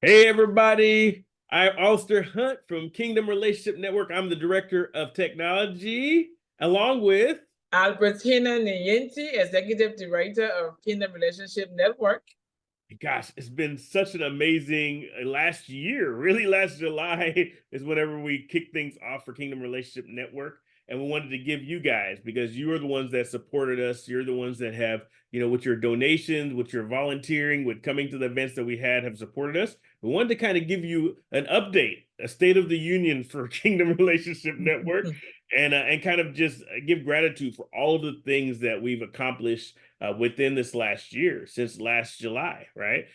Hey, everybody. I'm Alistair Hunt from Kingdom Relationship Network. I'm the Director of Technology, along with, Albertina Nyenti, Executive Director of Kingdom Relationship Network. gosh, it's been such an amazing last year. Really, last July is whenever we kicked things off for Kingdom Relationship Network. And we wanted to give you guys, because you are the ones that supported us. You're the ones that have, with your donations, with your volunteering, with coming to the events that we had, have supported us. We wanted to kind of give you an update, a state of the union for Kingdom Relationship Network, and kind of just give gratitude for all of the things that we've accomplished within this last year, since last July, right?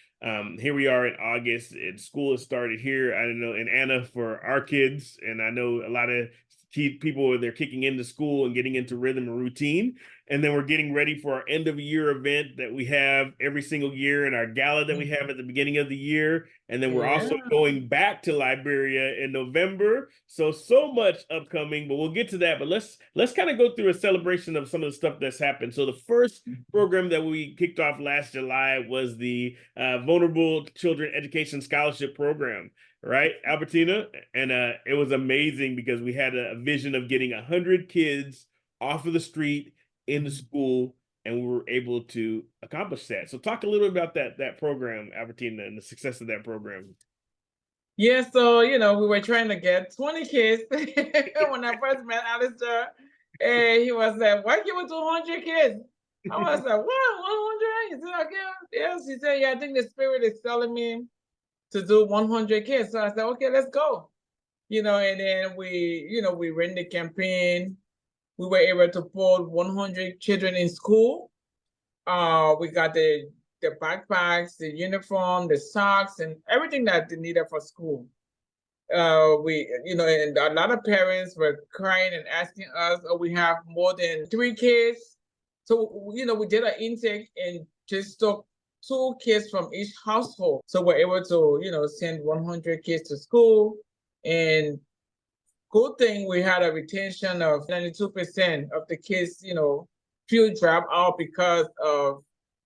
Here we are in August, and school has started here. I don't know, in Anna for our kids, and I know a lot of people, they're kicking into school and getting into rhythm and routine. And then we're getting ready for our end of year event that we have every single year, and our gala that we have at the beginning of the year. And then we're Yeah. also going back to Liberia in November. So much upcoming, but we'll get to that. But let's kind of go through a celebration of some of the stuff that's happened. So the first program that we kicked off last July was the Vulnerable Children Education Scholarship Program, right, Albertina? And it was amazing because we had a vision of getting 100 kids off of the street in the school, and we were able to accomplish that. So talk a little bit about that program, Albertina, and the success of that program. Yeah, so we were trying to get 20 kids when I first met Alistair. And he was like, why can't we do 100 kids? I was like, what? 100? He said, okay. Yes, he said, yeah, I think the spirit is telling me to do 100 kids. So I said, okay, let's go. And then we ran the campaign. We were able to put 100 children in school. We got the backpacks, the uniform, the socks, and everything that they needed for school. And a lot of parents were crying and asking us, oh, we have more than 3 kids. So, we did an intake and just took 2 kids from each household. So we're able to, send 100 kids to school. And good thing we had a retention of 92% of the kids, few drop out because of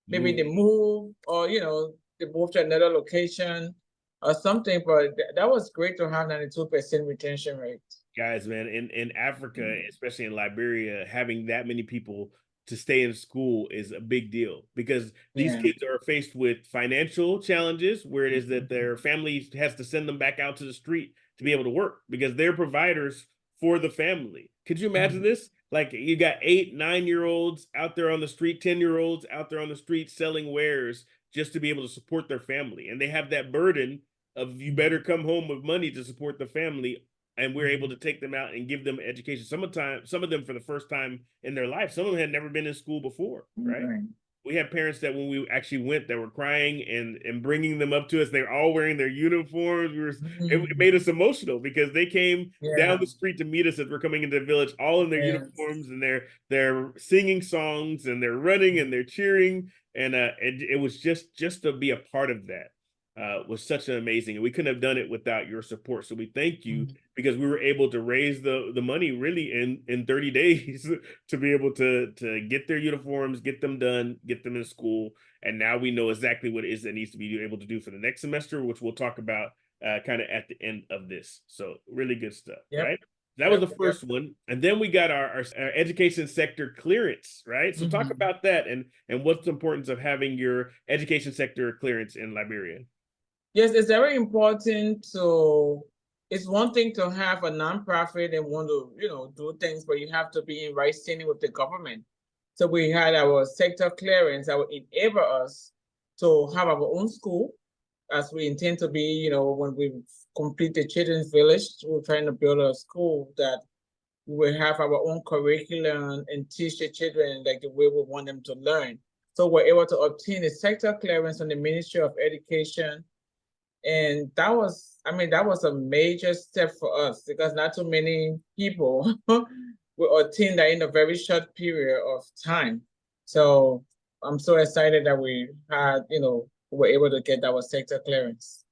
maybe they move or, they move to another location or something. But that was great to have 92% retention rate. Guys, man, in Africa, especially in Liberia, having that many people to stay in school is a big deal, because these Yeah. kids are faced with financial challenges where it is that their family has to send them back out to the street to be able to work, because they're providers for the family. Could you imagine this? Like, you got 8, 9 year olds out there on the street, 10 year olds out there on the street selling wares just to be able to support their family. And they have that burden of, you better come home with money to support the family, and we're able to take them out and give them education. Some of them for the first time in their life. Some of them had never been in school before, right? Right. We had parents that when we actually went, that were crying and bringing them up to us. They're all wearing their uniforms. It made us emotional, because they came Yeah. down the street to meet us as we're coming into the village, all in their Yes. uniforms, and they're singing songs, and they're running, and they're cheering, and it was just to be a part of that was such an amazing, and we couldn't have done it without your support. So we thank you, because we were able to raise the money really in 30 days to be able to get their uniforms, get them done, get them in school. And now we know exactly what it is that needs to be able to do for the next semester, which we'll talk about kind of at the end of this. So really good stuff, Yep. right? That was Yep. the Yep. first one. And then we got our education sector clearance, right? So talk about that, and what's the importance of having your education sector clearance in Liberia. Yes, it's very important to. It's one thing to have a nonprofit and want to, do things, but you have to be in right standing with the government. So we had our sector clearance that would enable us to have our own school, as we intend to be, when we complete the children's village. We're trying to build a school that we will have our own curriculum and teach the children like the way we want them to learn. So we're able to obtain a sector clearance from the Ministry of Education, and that was a major step for us because not too many people will attain that in a very short period of time. So I'm so excited that we were able to get our sector clearance.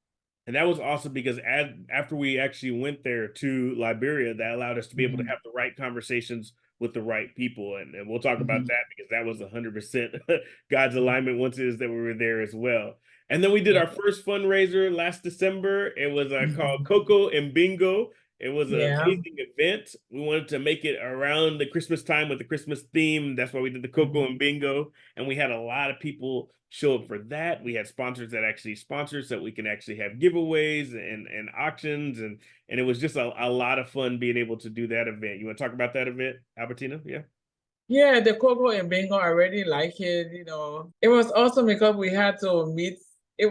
And that was awesome, because after we actually went there to Liberia, that allowed us to be able to Mhm. have the right conversations with the right people. And we'll talk about Mhm. that, because that was 100% God's alignment once it is that we were there as well. And then we did Yeah. our first fundraiser last December. It was called Mhm. Coco and Bingo. It was an Yeah. amazing event. We wanted to make it around the Christmas time with the Christmas theme. That's why we did the Coco Mhm. and Bingo. And we had a lot of people show up for that. We had sponsors that actually sponsors so that we can actually have giveaways and auctions. And it was just a lot of fun being able to do that event. You want to talk about that event, Albertina? Yeah. Yeah, the Coco and Bingo, I really like it. It was awesome because we had to meet. We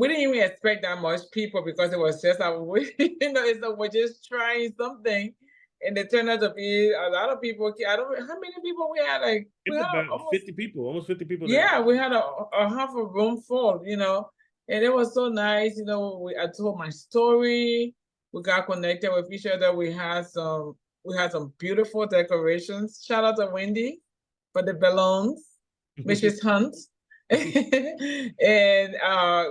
didn't even expect that much people because it was just we're just trying something, and it turned out to be a lot of people. I don't how many people we had. Like we It's had about almost 50 people, almost 50 people there. yeah, we had a half a room full. And it was so nice. I told my story. We got connected with each other. We had some beautiful decorations. Shout out to Wendy for the balloons, Mrs. Hunt. And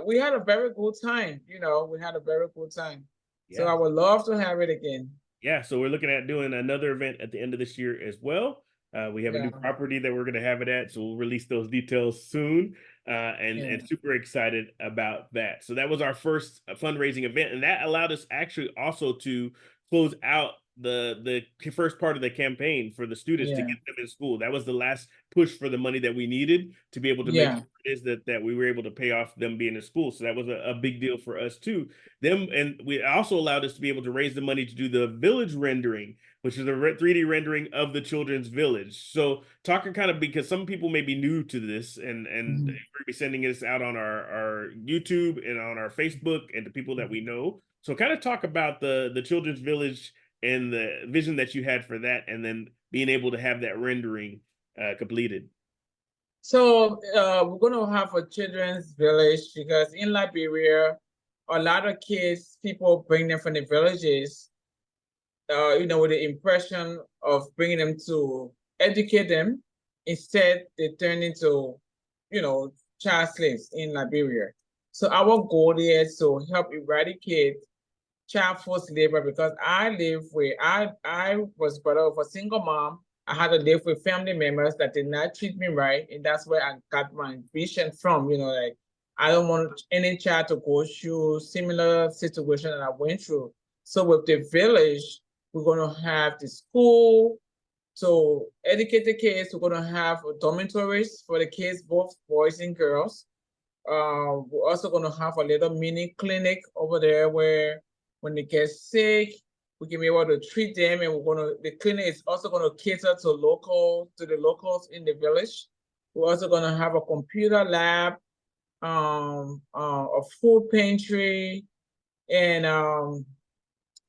we had a very good time. We had a very good time. So Yeah. I would love to have it again. Yeah, so we're looking at doing another event at the end of this year as well. We have a new Yeah, property that we're going to have it at, so we'll release those details soon. And yeah, super excited about that. So that was our first fundraising event, and that allowed us actually also to close out the first part of the campaign for the students to yeah, get them in school. That was the last push for the money that we needed to be able to make yeah. sure it is that we were able to pay off them being in school. So that was a big deal for us too. Them and we also allowed us to be able to raise the money to do the village rendering, which is a 3D rendering of the children's village. So talking kind of because some people may be new to this, and Mhm. we're be sending this out on our YouTube and on our Facebook and to people that we know. So kind of talk about the children's village and the vision that you had for that, and then being able to have that rendering completed. So we're going to have a children's village because in Liberia, a lot of kids, people bring them from the villages, with the impression of bringing them to educate them. Instead, they turn into, child slaves in Liberia. So our goal is to help eradicate child forced labor because I was brought up with a single mom. I had to live with family members that did not treat me right, and that's where I got my vision from. Like I don't want any child to go through similar situation that I went through. So with the village, we're gonna have the school to educate the kids. We're gonna have dormitories for the kids, both boys and girls. We're also going to have a little mini clinic over there where when they get sick, we can be able to treat them. And the clinic is also going to cater to the locals in the village. We're also going to have a computer lab, a food pantry, and a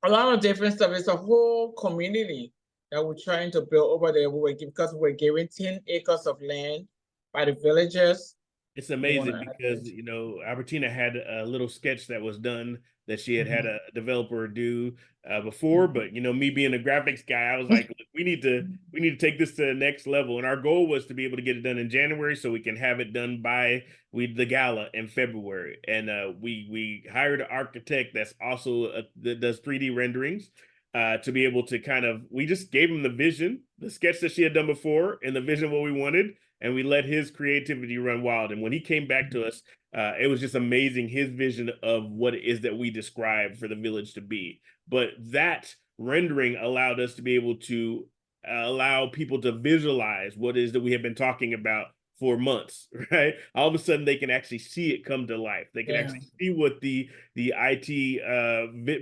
lot of different stuff. It's a whole community that we're trying to build over there. Because we're given 10 acres of land by the villagers. It's We want amazing to add because this. Albertina had a little sketch that was done that she had Mhm. a developer do before, but me being a graphics guy, I was like, "Look, we need to take this to the next level." And our goal was to be able to get it done in January so we can have it done by the gala in February. And we hired an architect that's also that does 3D renderings. To be able to we just gave him the vision, the sketch that she had done before, and the vision what we wanted, and we let his creativity run wild. And when he came back to us, it was just amazing his vision of what it is that we described for the village to be. But that rendering allowed us to be able to allow people to visualize what it is that we have been talking about for months, right? All of a sudden, they can actually see it come to life. They can Yeah. actually see what the IT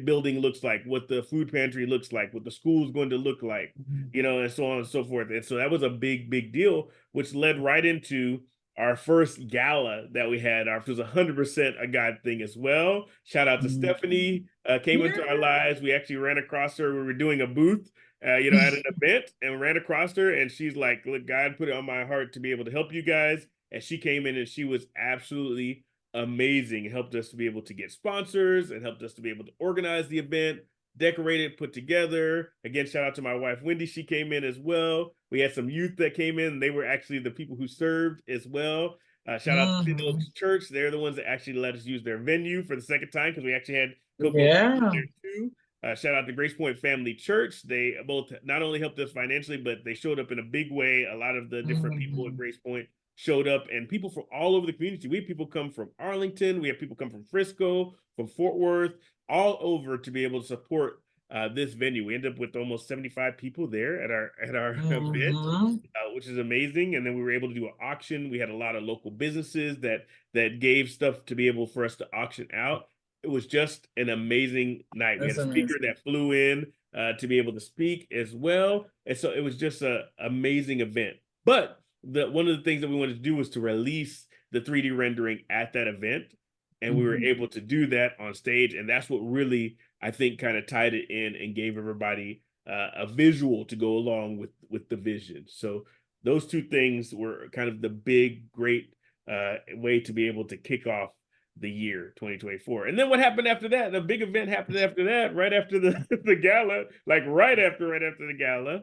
building looks like, what the food pantry looks like, what the school is going to look like, Mhm. and so on and so forth. And so that was a big, big deal, which led right into our first gala that we had. Our it was 100% a God thing as well. Shout out to Mhm. Stephanie, came into our Yeah. lives. We actually ran across her. We were doing a booth, at an event, and ran across her, and she's like, "Look, God put it on my heart to be able to help you guys." And she came in, and she was absolutely amazing. Helped us to be able to get sponsors, and helped us to be able to organize the event, decorated, put together. Again, shout out to my wife Wendy. She came in as well. We had some youth that came in. They were actually the people who served as well. Shout out to City Mhm. Oaks Church. They're the ones that actually let us use their venue for the second time because we actually had Coco Yeah. there too. Shout out to Grace Point Family Church. They both not only helped us financially, but they showed up in a big way. A lot of the different people at Mhm. Grace Point showed up, and people from all over the community. We have people come from Arlington, we have people come from Frisco, from Fort Worth, all over to be able to support this venue. We ended up with almost 75 people there at our event, Mm-hmm. which is amazing. And then we were able to do an auction. We had a lot of local businesses that gave stuff to be able for us to auction out. It was just an amazing night. We had That's a speaker amazing. that flew in to be able to speak as well, and so it was just an amazing event. But one of the things that we wanted to do was to release the 3D rendering at that event, and we were Mm-hmm. able to do that on stage, and that's what really, I think, kind of tied it in and gave everybody a visual to go along with the vision. So those two things were kind of the big, great way to be able to kick off the year 2024. And then what happened after that? The big event happened after that, right after the the gala, like right after the gala.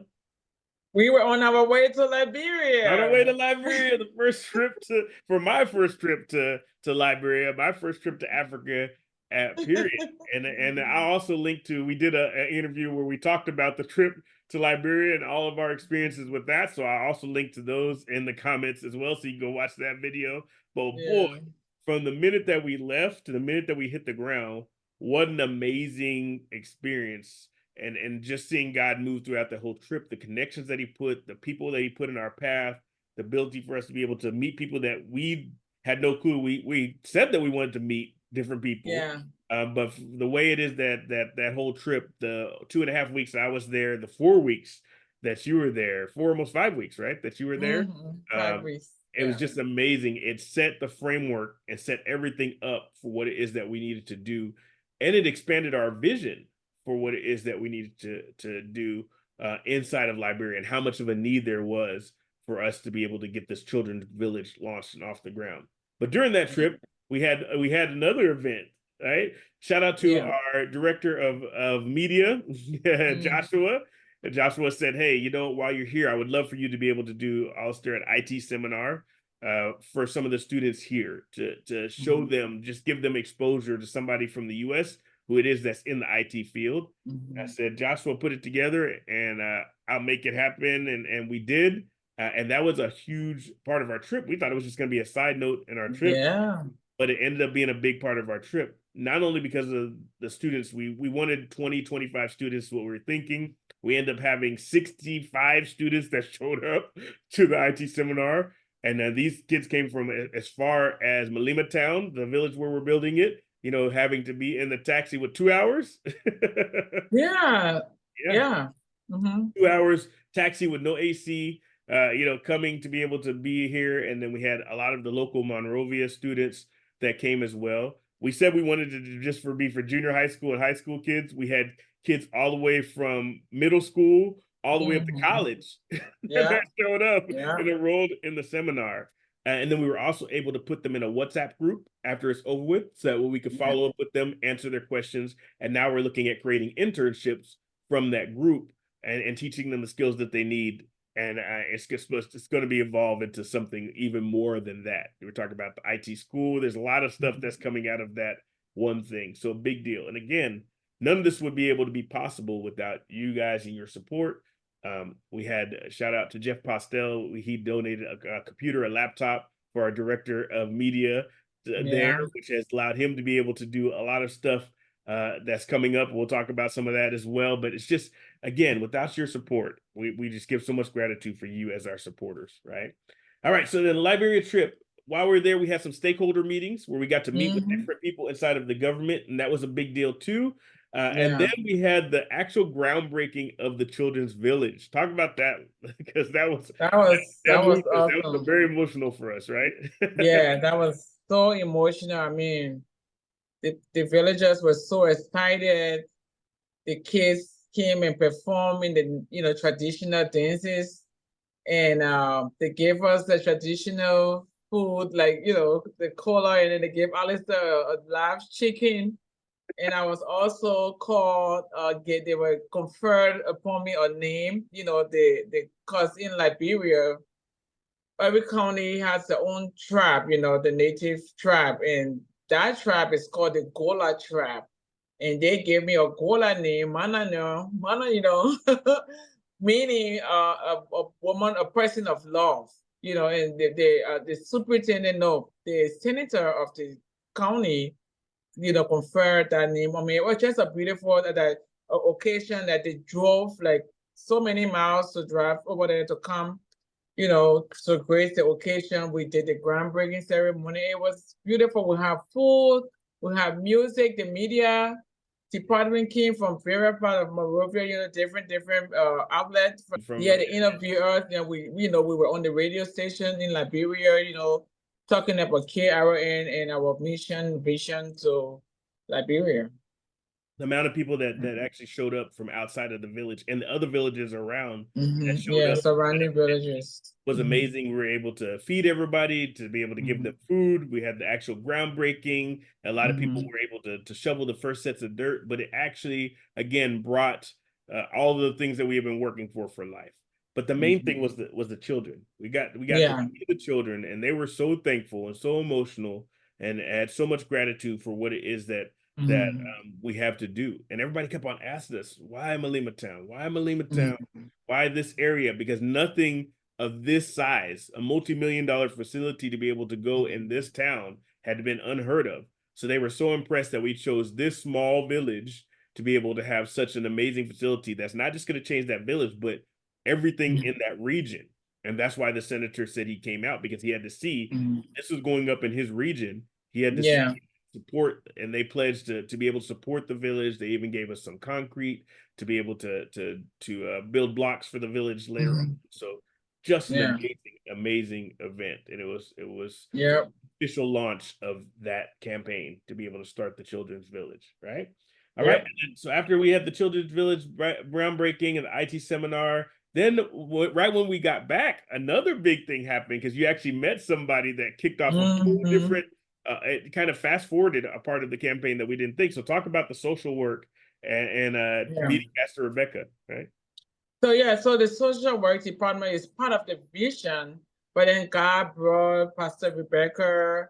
We were on our way to On our way to Liberia. Liberia, the first trip to for my first trip to Liberia, my first trip to Africa at period. And I also linked to we did an interview where we talked about the trip to Liberia and all of our experiences with that. So I also linked to those in the comments as well. So you can go watch that video. But boy, Yeah. from the minute that we left to the minute that we hit the ground, what an amazing experience. And just seeing God move throughout the whole trip, the connections that he put, the people that he put in our path, the ability for us to be able to meet people that we had no clue. We said that we wanted to meet different people, Yeah. but the way it is that whole trip, the 2.5 weeks that I was there, the 4 weeks that you were there, 4 almost 5 weeks, right? That you were there. Mm-hmm. Five Um, weeks. it was Yeah. just amazing. It set the framework and set everything up for what it is that we needed to do, and it expanded our vision for what it is that we needed to do inside of Liberia and how much of a need there was for us to be able to get this children's village launched and off the ground. But during that trip, we had another event, right? Shout out to Yeah. our director of media, Mm. Joshua. And Joshua said, "Hey, while you're here, I would love for you to be able to do Ulster an IT seminar for some of the students here to show Mm-hmm. them, just give them exposure to somebody from the U.S. who it is that's in the IT field." I Mm-hmm. said, "Joshua, put it together, and I'll make it happen," and we did. And that was a huge part of our trip. We thought it was just going to be a side note in our trip, Yeah. but it ended up being a big part of our trip. Not only because of the students, we wanted 20, 25 students, what we were thinking. We ended up having 65 students that showed up to the IT seminar. And these kids came from as far as Malima Town, the village where we're building it, having to be in the taxi with 2 hours. Yeah. Yeah, Yeah. Mm-hmm. 2 hours taxi with no AC, coming to be able to be here. And then we had a lot of the local Monrovia students that came as well. We said we wanted to do just for junior high school and high school kids. We had kids all the way from middle school all the way up to Mm-hmm. college Yeah. that showed up Yeah. and enrolled in the seminar. And then we were also able to put them in a WhatsApp group after it's over with, so that we could Yeah. follow up with them, answer their questions. And now we're looking at creating internships from that group and teaching them the skills that they need. And it's going to be evolved into something even more than that. We were talking about the IT school. There's a lot of stuff that's coming out of that one thing. So a big deal. And again, none of this would be able to be possible without you guys and your support. We had a shout out to Jeff Postel. He donated a computer, a laptop for our director of media there, Yeah. which has allowed him to be able to do a lot of stuff that's coming up. We'll talk about some of that as well. But it's just, again, without your support, we just give so much gratitude for you as our supporters, right? All right. So then the Liberia trip, while we were there, we had some stakeholder meetings where we got to meet with Mm-hmm. different people inside of the government, and that was a big deal too. And Yeah. then we had the actual groundbreaking of the children's village. Talk about that, because that That was moved us. That was awesome. very emotional for us, right? Yeah, that was so emotional. I mean, the villagers were so excited. The kids came and performed in the traditional dances, and they gave us the traditional food, like the cola, and then they gave Alistair a live chicken. And I was also called. They were conferred upon me a name. Cause in Liberia, every county has their own tribe. The native tribe, and that tribe is called the Gola tribe. And they gave me a Gola name, Mana, Mana, meaning a woman, a person of love. and the superintendent, no, the senator of the county, conferred that name. I mean, it was just a beautiful that occasion that they drove like so many miles to drive over there to come, to grace the occasion. We did the groundbreaking ceremony. It was beautiful. We have food, we have music, the media department came from various part of Monrovia, different outlets. From Yeah, they interview us, and we were on the radio station in Liberia, talking about KRN and our mission vision to Liberia. the amount of people that actually showed up from outside of the village and the other villages around that showed Yeah, up surrounding villages. was amazing. We were able to feed everybody, to be able to give them food. We had the actual groundbreaking. A lot of people were able to shovel the first sets of dirt, but it actually, again, brought all the things that we have been working for life. But the main thing was the children. We got to see the children, and they were so thankful and so emotional, and had so much gratitude for what it is that we have to do. And everybody kept on asking us, why Malima Town? Why Malima Town? Why this area? Because nothing of this size, a multi-million-dollar facility to be able to go in this town had been unheard of. So they were so impressed that we chose this small village to be able to have such an amazing facility that's not just going to change that village, but everything in that region. And that's why the senator said he came out, because he had to see this was going up in his region. He had to see support, and they pledged to be able to support the village. They even gave us some concrete to be able to build blocks for the village later on. So just an amazing event, and it was official launch of that campaign to be able to start the children's village, right? All right. So after we had the children's village groundbreaking and the IT seminar, then right when we got back, another big thing happened, because you actually met somebody that kicked off a whole different it kind of fast forwarded a part of the campaign that we didn't think. So talk about the social work and meeting Pastor Rebecca, right? So the social work department is part of the vision, but then God brought Pastor Rebecca,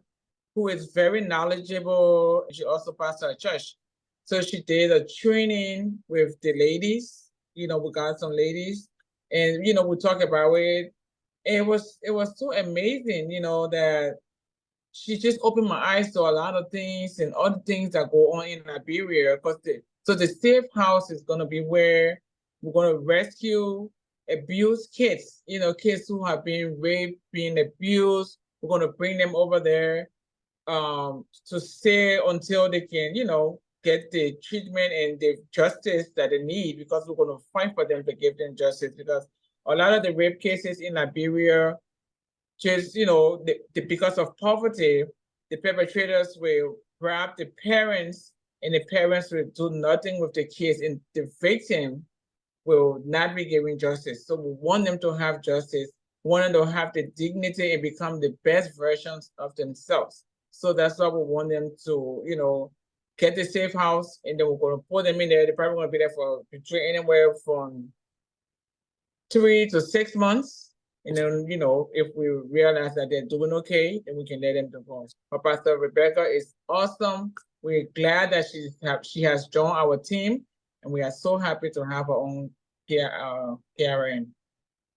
who is very knowledgeable. She also pastor a church. So she did a training with the ladies. We got some ladies, and we talked about it. It was so amazing, that she just opened my eyes to a lot of things and other things that go on in Liberia. Because the safe house is gonna be where we're gonna rescue abused kids, kids who have been raped, being abused. We're gonna bring them over there to stay until they can, get the treatment and the justice that they need, because we're gonna fight for them to give them justice. Because a lot of the rape cases in Liberia, just because of poverty, the perpetrators will grab the parents, and the parents will do nothing with the kids, and the victim will not be given justice. So we want them to have justice, want them to have the dignity and become the best versions of themselves. So that's why we want them to, get the safe house, and then we're going to put them in there. They're probably going to be there for between anywhere from 3 to 6 months. And then, if we realize that they're doing okay, then we can let them go. But Pastor Rebecca is awesome. We're glad that she has joined our team, and we are so happy to have her own KRN.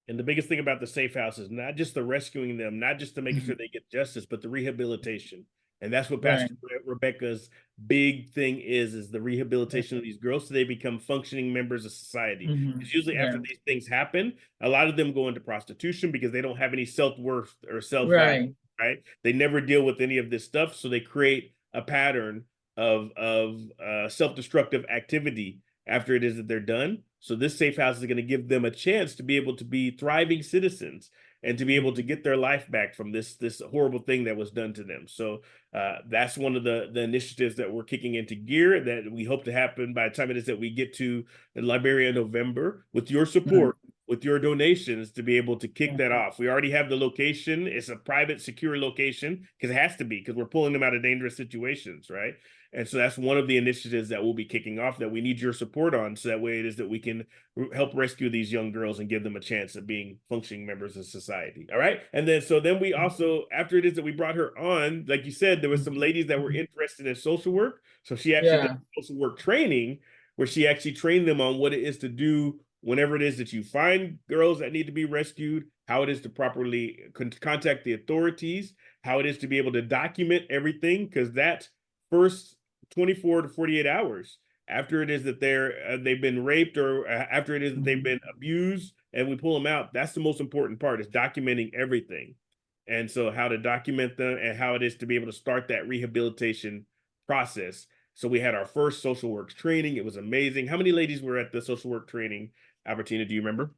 And the biggest thing about the safe house is not just the rescuing them, not just to make sure they get justice, but the rehabilitation. And that's what Pastor Rebecca's big thing is the rehabilitation of these girls so they become functioning members of society. Because usually after these things happen, a lot of them go into prostitution because they don't have any self-worth or self-value, right? They never deal with any of this stuff. So they create a pattern of self-destructive activity after it is that they're done. So this safe house is going to give them a chance to be able to be thriving citizens and to be able to get their life back from this horrible thing that was done to them. So that's one of the initiatives that we're kicking into gear that we hope to happen by the time it is that we get to Liberia in November, with your support, with your donations, to be able to kick that off. We already have the location. It's a private, secure location, because it has to be, because we're pulling them out of dangerous situations, right? And so that's one of the initiatives that we'll be kicking off that we need your support on. So that way it is that we can help rescue these young girls and give them a chance of being functioning members of society. All right. And then we also, after it is that we brought her on, like you said, there was some ladies that were interested in social work. So she actually did social work training, where she actually trained them on what it is to do whenever it is that you find girls that need to be rescued, how it is to properly contact the authorities, how it is to be able to document everything, because that first 24 to 48 hours after it is that they've been raped, or after it is that they've been abused and we pull them out, that's the most important part, is documenting everything. And so how to document them and how it is to be able to start that rehabilitation process. So we had our first social work training. It was amazing. How many ladies were at the social work training, Albertina? Do you remember?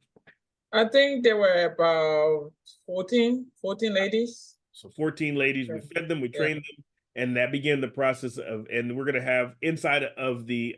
I think there were about 14 ladies. So 14 ladies, we fed them, we Yeah. trained them, and that began the process of, and we're going to have inside of the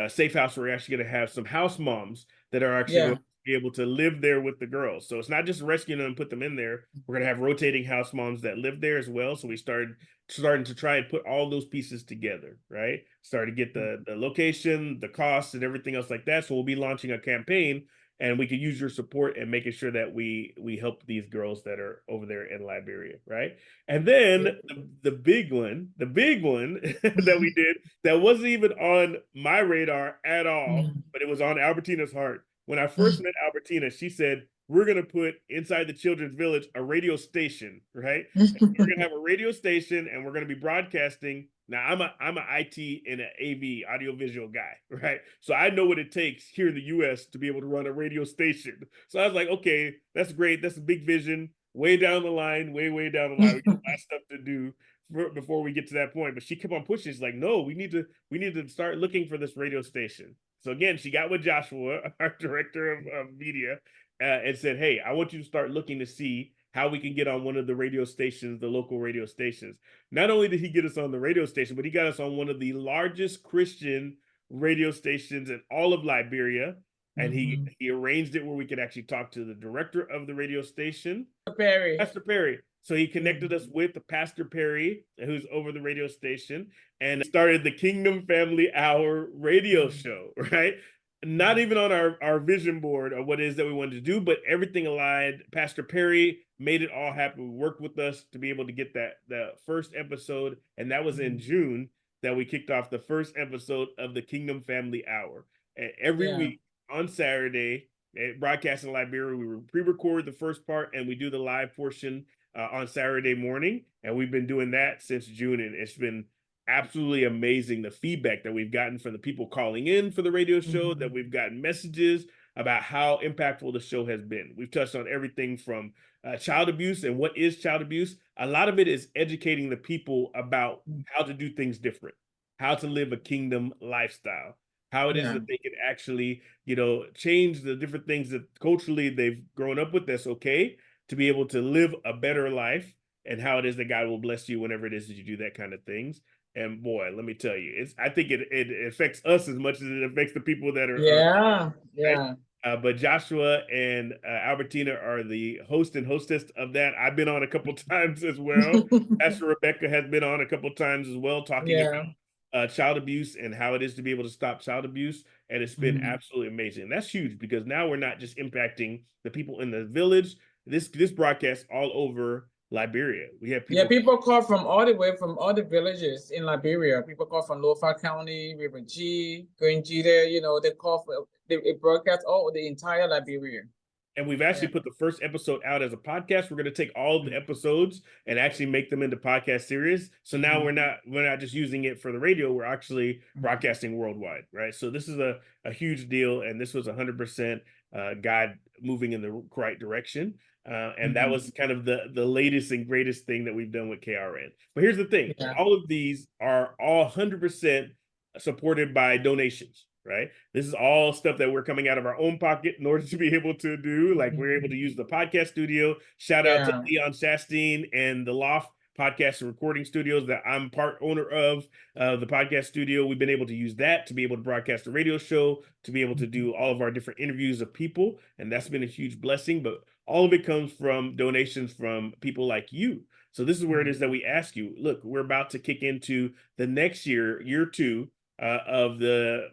safe house, we're actually going to have some house moms that are actually Yeah. going to be able to live there with the girls. So it's not just rescuing them and put them in there. We're going to have rotating house moms that live there as well. So we starting to try and put all those pieces together, right? Start to get the location, the costs, and everything else like that. So we'll be launching a campaign, and we could use your support and making sure that we help these girls that are over there in Liberia, right? And then the big one, that we did that wasn't even on my radar at all, but it was on Albertina's heart. When I first met Albertina, she said, we're going to put inside the children's village a radio station, right? We're going to have a radio station, and we're going to be broadcasting. Now I'm a IT and an AV audiovisual guy, right? So I know what it takes here in the US to be able to run a radio station. So I was like, okay, that's great. That's a big vision. Way down the line, way down the line. We got a lot of stuff to do before we get to that point. But she kept on pushing. She's like, no, we need to start looking for this radio station. So again, she got with Joshua, our director of media, and said, hey, I want you to start looking to see how we can get on one of the radio stations, the local radio stations. Not only did he get us on the radio station, but he got us on one of the largest Christian radio stations in all of Liberia. And he arranged it where we could actually talk to the director of the radio station, Perry. Pastor Perry. So he connected us with the Pastor Perry, who's over the radio station, and started the Kingdom Family Hour radio show, right? Not even on our vision board of what it is that we wanted to do, but everything aligned. Pastor Perry made it all happen. We worked with us to be able to get the first episode, and that was in June that we kicked off the first episode of the Kingdom Family Hour. And every week on Saturday, at Broadcasting Liberia, we pre-record the first part and we do the live portion on Saturday morning. And we've been doing that since June, and it's been absolutely amazing, the feedback that we've gotten from the people calling in for the radio show, that we've gotten messages about how impactful the show has been. We've touched on everything from child abuse and what is child abuse. A lot of it is educating the people about how to do things different, how to live a kingdom lifestyle, how it is that they can actually, change the different things that culturally they've grown up with that's okay, to be able to live a better life, and how it is that God will bless you whenever it is that you do that kind of things. And boy, let me tell you, I think it affects us as much as it affects the people that are Yeah. but Joshua and Albertina are the host and hostess of that. I've been on a couple times as well. Pastor Rebecca has been on a couple times as well, talking about child abuse and how it is to be able to stop child abuse. And it's been absolutely amazing. And that's huge, because now we're not just impacting the people in the village. This broadcast all over Liberia. We have people. Yeah, people call from all the way from all the villages in Liberia. People call from Lofa County, River G, Green G there, they call for it broadcast all the entire Liberia. And we've actually put the first episode out as a podcast. We're going to take all of the episodes and actually make them into podcast series. So now we're not just using it for the radio. We're actually broadcasting worldwide, right? So this is a huge deal, and this was 100% God moving in the right direction. And that was kind of the latest and greatest thing that we've done with KRN. But here's the thing: all of these are all 100% supported by donations. Right. This is all stuff that we're coming out of our own pocket in order to be able to do. Like, we're able to use the podcast studio. Shout out to Leon Shasteen and the Loft podcast and recording studios that I'm part owner of, the podcast studio. We've been able to use that to be able to broadcast a radio show, to be able to do all of our different interviews of people. And that's been a huge blessing. But all of it comes from donations from people like you. So this is where it is that we ask you, look, we're about to kick into the next year 2, of the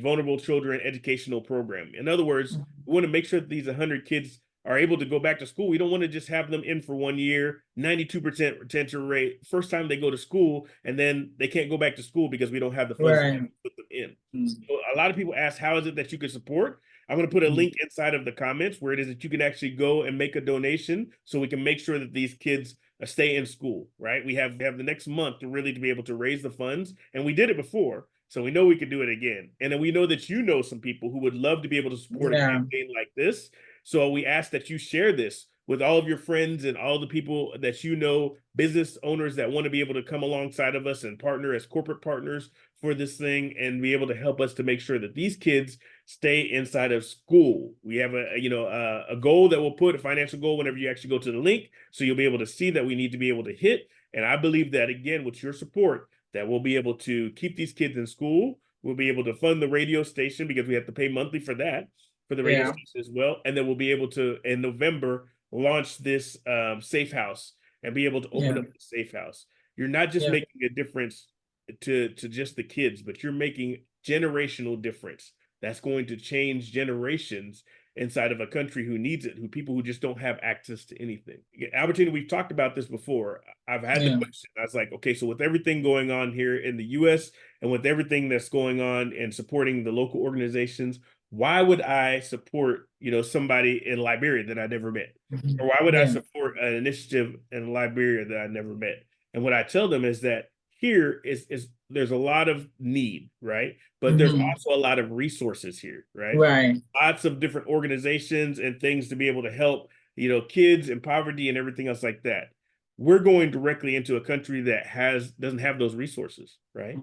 Vulnerable Children Educational Program. In other words, we want to make sure that these 100 kids are able to go back to school. We don't want to just have them in for 1 year, 92% retention rate, first time they go to school, and then they can't go back to school because we don't have the funds to put them in. So a lot of people ask, how is it that you can support? I'm going to put a Mhm. link inside of the comments where it is that you can actually go and make a donation so we can make sure that these kids stay in school, right? We have the next month to really to be able to raise the funds, and we did it before, so we know we could do it again. And then we know that you know some people who would love to be able to support a Yeah, campaign like this. So we ask that you share this with all of your friends and all the people that you know, business owners that want to be able to come alongside of us and partner as corporate partners for this thing and be able to help us to make sure that these kids stay inside of school. We have a goal that we'll put, a financial goal, whenever you actually go to the link, so you'll be able to see that we need to be able to hit. And I believe that, again, with your support, that we'll be able to keep these kids in school. We'll be able to fund the radio station because we have to pay monthly for that, for the radio yeah, station as well. And then we'll be able to, in November, launch this safe house and be able to open yeah, up the safe house. You're not just yeah, making a difference to just the kids, but you're making generational difference that's going to change generations inside of a country who needs it, who people who just don't have access to anything. Albertina, we've talked about this before. I've had the yeah. question. I was like, okay, so with everything going on here in the US and with everything that's going on and supporting the local organizations, why would I support, somebody in Liberia that I never met? Or Mhm. why would I Yeah. support an initiative in Liberia that I never met? And what I tell them is that here is there's a lot of need, right? But there's Mhm. also a lot of resources here, right? Right. Lots of different organizations and things to be able to help, kids in poverty and everything else like that. We're going directly into a country that doesn't have those resources, right?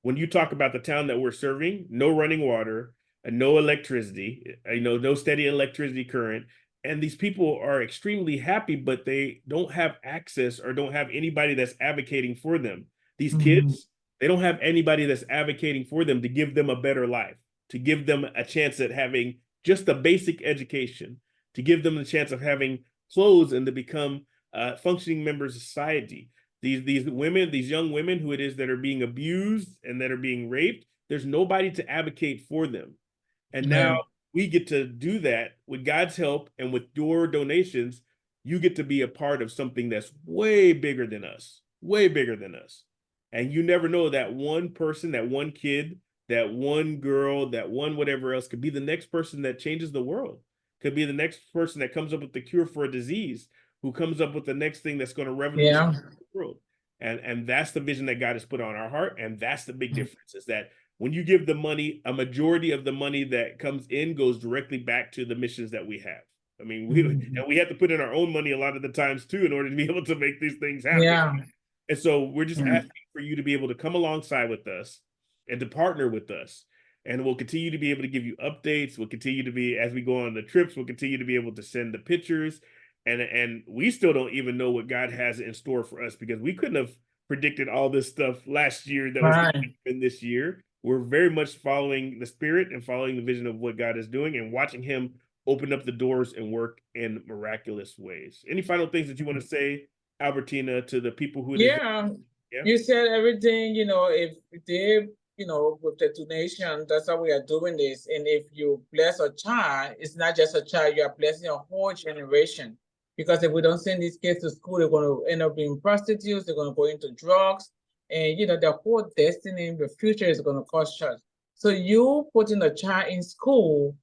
When you talk about the town that we're serving, no running water, and no electricity, no steady electricity current, and these people are extremely happy, but they don't have access or don't have anybody that's advocating for them. These Mhm. kids, they don't have anybody that's advocating for them to give them a better life, to give them a chance at having just a basic education, to give them the chance of having clothes and to become functioning members of society. These women, these young women who it is that are being abused and that are being raped, there's nobody to advocate for them. And now Yeah. we get to do that with God's help and with your donations. You get to be a part of something that's way bigger than us, way bigger than us. And you never know, that one person, that one kid, that one girl, that one whatever else could be the next person that changes the world, could be the next person that comes up with the cure for a disease, who comes up with the next thing that's going to revolutionize Yeah. the world. And that's the vision that God has put on our heart. And that's the big difference, is that when you give the money, a majority of the money that comes in goes directly back to the missions that we have. I mean, Mhm. we have to put in our own money a lot of the times too in order to be able to make these things happen. Yeah. And so we're just Yeah. asking for you to be able to come alongside with us and to partner with us. And we'll continue to be able to give you updates. We'll continue to be, as we go on the trips, we'll continue to be able to send the pictures. And we still don't even know what God has in store for us, because we couldn't have predicted all this stuff last year that was going to Right. happen this year. We're very much following the spirit and following the vision of what God is doing and watching him open up the doors and work in miraculous ways. Any final things that you want to say, Albertina, to the people who it is? Yeah. Yeah. You said everything, if they, with the donation, that's how we are doing this. And if you bless a child, it's not just a child, you are blessing a whole generation. Because if we don't send these kids to school, they're going to end up being prostitutes, they're going to go into drugs, and their whole destiny, the future is going to cost us. So you putting a child in school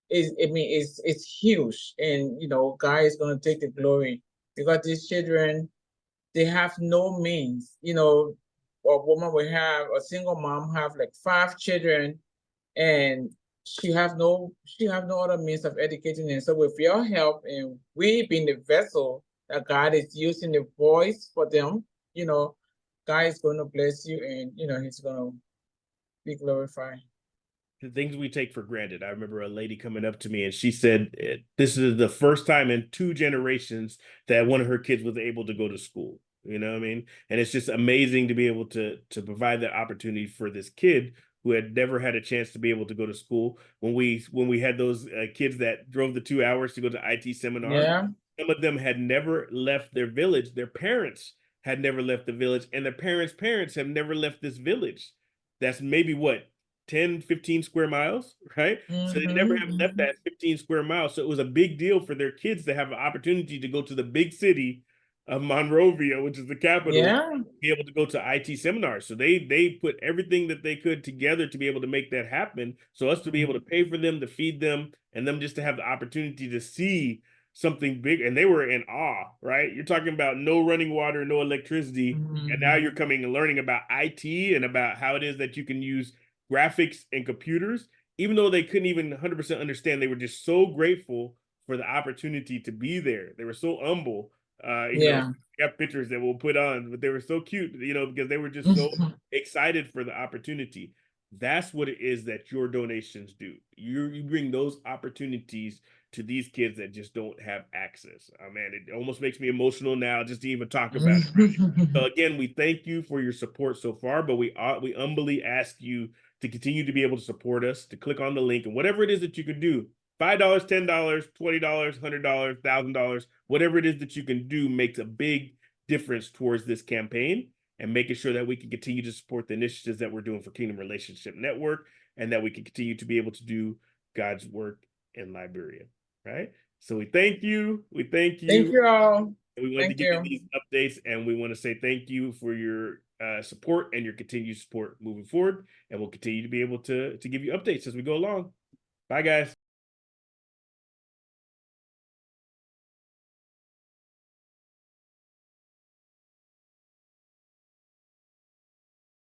it's huge. And God is going to take the glory, because these children, they have no means. A woman will have, a single mom have like 5 children, and she have no other means of educating them. So with your help, and we being the vessel that God is using, the voice for them, God is going to bless you, and he's going to be glorified. The things we take for granted. I remember a lady coming up to me and she said, this is the first time in 2 generations that one of her kids was able to go to school. You know what I mean? And it's just amazing to be able to provide that opportunity for this kid who had never had a chance to be able to go to school. When we had those kids that drove the 2 hours to go to IT seminar, Yeah. some of them had never left their village. Their parents had never left the village, and their parents' have never left this village. That's maybe what, 10, 15 square miles, right? So they never have left Mm-hmm. that 15 square miles. So it was a big deal for their kids to have an opportunity to go to the big city of Monrovia, which is the capital, Yeah. be able to go to IT seminars. So they put everything that they could together to be able to make that happen. So us to be able to pay for them, to feed them, and them just to have the opportunity to see something big. And they were in awe, right? You're talking about no running water, no electricity, and now Mhm. you're coming and learning about IT and about how it is that you can use graphics and computers. Even though they couldn't even 100% understand, they were just so grateful for the opportunity to be there. They were so humble. Yeah. We have pictures that we'll put on, but they were so cute, because they were just so excited for the opportunity. That's what it is that your donations do. You bring those opportunities to these kids that just don't have access. Oh man, it almost makes me emotional now just to even talk about it. So again, we thank you for your support so far, but we humbly ask you to continue to be able to support us, to click on the link and whatever it is that you can do. $5, $10, $20, $100, $1,000, whatever it is that you can do makes a big difference towards this campaign and making sure that we can continue to support the initiatives that we're doing for Kingdom Relationship Network and that we can continue to be able to do God's work in Liberia. Right? So we thank you. We thank Thank you. you all. We wanted to Thank give you you. these updates, and we want to say thank you for your support and your continued support moving forward. And we'll continue to be able to give you updates as we go along. Bye, guys.